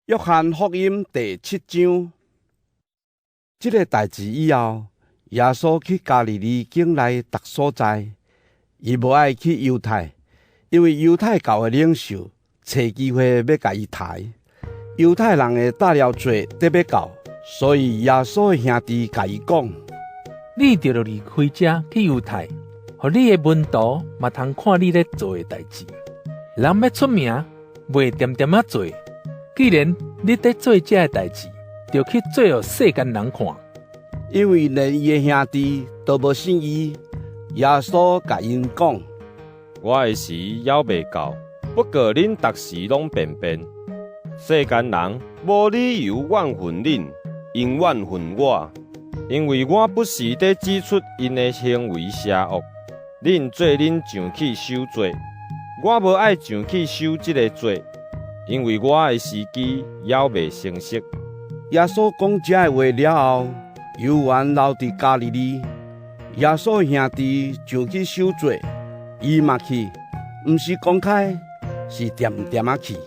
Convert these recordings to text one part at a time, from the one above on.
约翰福音第7章，这个代志以后，耶稣去加利利境内各所在，伊无爱去犹太，因为犹太教的领袖找机会要甲伊抬。犹太人的大了罪得要到，所以耶稣的兄弟甲伊讲：你就离开这去犹太，互你的门徒嘛通看你咧做的代志。人要出名，袂点点啊做。既然你在做这个代志，就去做予世间人看。因为连伊的兄弟都无信伊，耶稣甲因讲：我的时还未到，不过恁逐时拢便便。世间人无理由怨恨恁，因怨恨我，因为我不时地指出因的行为邪恶。恁做恁上去受罪，我无爱上去受这个罪。因为我的时机还未成熟。耶稣讲这话了后，犹原留伫加利利。耶稣的兄弟就去受罪，伊嘛去，毋是公开，是点点啊去。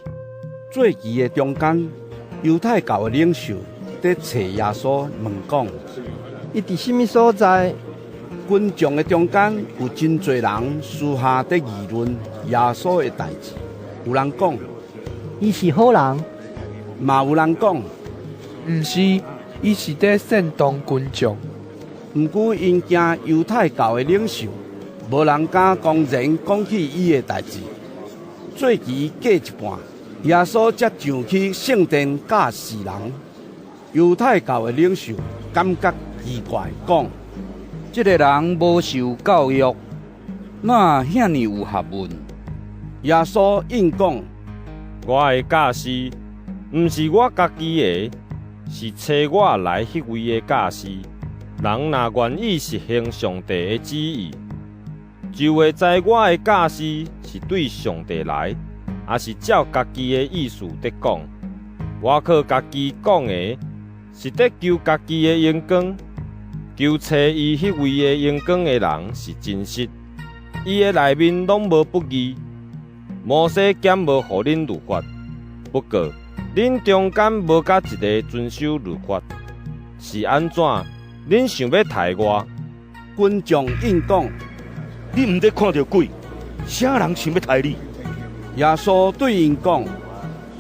做期的中间，犹太教的领袖在找耶稣，问讲：伊伫什么所在？群众的中间有真侪人私下在议论耶稣的代志，有人讲：伊是好人，嘛有人讲，毋是，伊是在煽动群众。毋过因惊犹太教的领袖，无人敢公然讲起伊的代志。做期过一半，耶稣才上去圣殿教世人。犹太教的领袖感觉奇怪，讲：这个人无受教育，哪遐尼有学问？耶稣应讲：我的教师，毋是我家己的，是找我来迄位的教师。人若愿意实行上帝的旨意，就会知我的教师是对上帝来，也是照家己的意思在讲。我靠家己讲的，是在求家己的荣光，求找伊迄位的荣光的人是真实。伊的内面拢无不义。摩西减无互恁律法，不过恁中间无甲一个遵守律法，是安怎？恁想要杀我？群众应讲：你毋得看到鬼，啥人想要杀你？耶稣对因讲：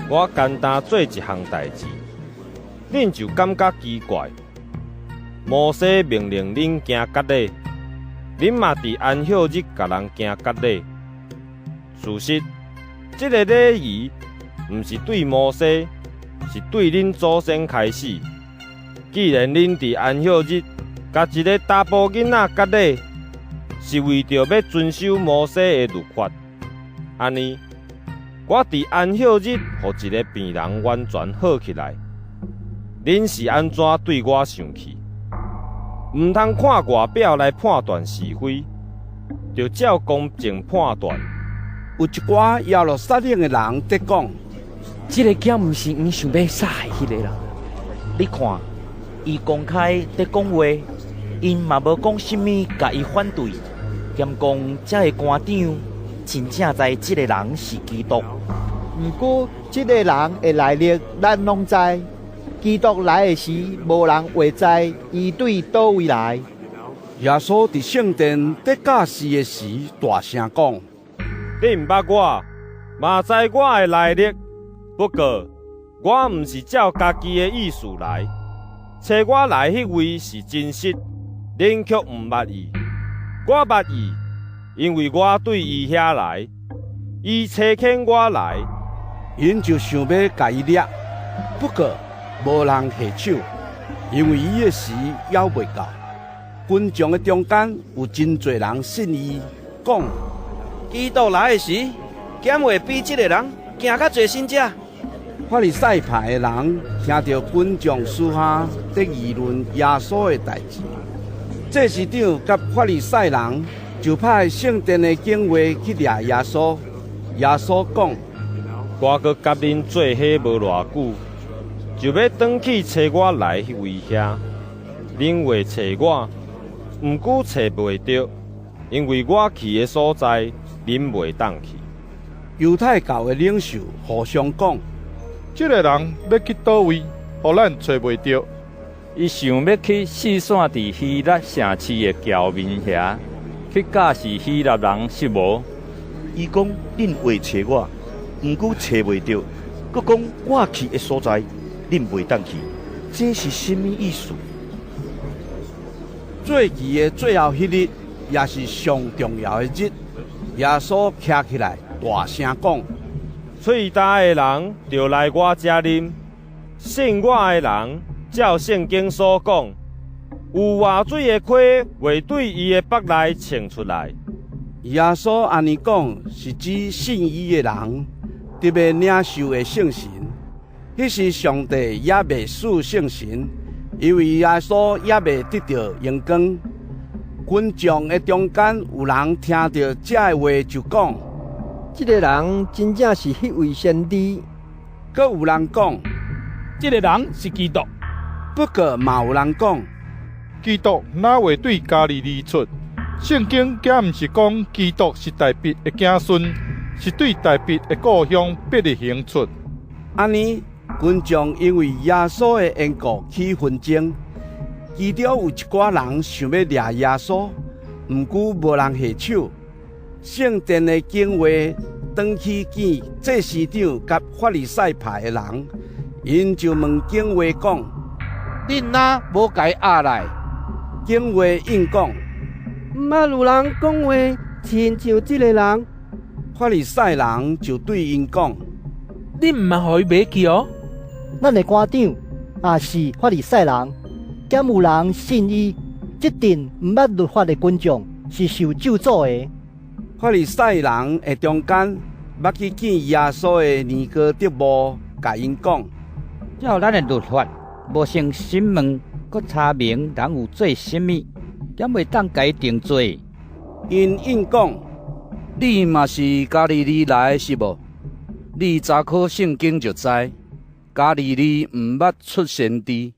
我简单做一项代志，恁就感觉奇怪。摩西命令恁行割礼，恁嘛伫安息日甲人行割礼。事实，这个礼仪毋是对摩西，是对恁祖先开始。既然恁伫安息日甲一个查甫囡仔割礼，是为着要遵守摩西的律法。安尼，我伫安息日互一个病人完全好起来，恁是安怎对我生气？毋通看外表来判断是非，就照公正判断。有一寡耶路撒冷的人在讲：这个囝毋是因想要杀害迄个人。你看，伊公开在讲话，因嘛无讲什么甲伊反对，兼讲这个官长真正知这个人是基督。毋过这个人的来历咱拢知，基督来的时，无人会知伊对倒位来。耶稣伫圣殿在教示的时，大声讲：你毋捌我，嘛知我的来历。不过，我毋是照家己的意思来，找我来迄位是真实，恁却毋捌伊。我捌伊，因为我对伊遐来，伊差遣我来，因就想要甲伊掠，不过无人下手，因为伊的时还未到。群众的中间有真侪人信伊，讲：基督来的时，减会比这个人行较侪信者。法利赛派的人听到群众私下在议论耶稣的代志，祭司长甲法利赛人就派圣殿的警卫去掠耶稣。耶稣讲：我搁甲恁做伙无偌久，就要转去找我来迄位遐。恁会找我，毋过找袂到，因为我去的所在，恁袂当去。犹太教的领袖互相讲：这个人要去倒位，互咱找袂到？伊想要去四散伫希腊城市的桥面遐，去假示希腊人是无。伊讲恁会找我，毋过找袂到，佮讲我去的所在，恁袂当去，这是什么意思？做期的最后迄日，也是上重要的日。耶稣徛起来，大声讲：喙焦的人就来我遮啉，信我的人，照圣经所讲，有活水的溪会对伊的腹内涌出来。耶稣安尼讲，是指信伊的人特别领受的圣神。迄时上帝也未赐圣神，因为耶稣也未得到荣光。群众的中间有人听到这话就讲：这个人真正是迄位先知。阁有人讲：这个人是基督。不过嘛有人讲：基督哪会对加利利出？圣经竟毋是讲基督是大卫的子孙，是对大卫的故乡伯利恒出。安尼，群众因为耶稣的缘故起纷争，其中有一寡人想要抓耶稣，毋过无人下手。圣殿的警卫转去见祭司长甲法利赛派的人，因就问警卫讲：恁哪无该压来？警卫应讲：毋捌有人讲话亲像这个人。法利赛人就对因讲：你毋捌互伊买去哦。咱的官长也是法利赛人，敢有人信伊？这阵毋捌律法的群众是受咒诅的。法利赛人的中间，捌去见耶稣的尼哥底母，甲因讲：照咱的律法，无先审问，佮查明人有做甚物，敢袂当甲伊定罪。因应讲：你嘛是加利利来的是无？你查考圣经就知，加利利毋捌出先知，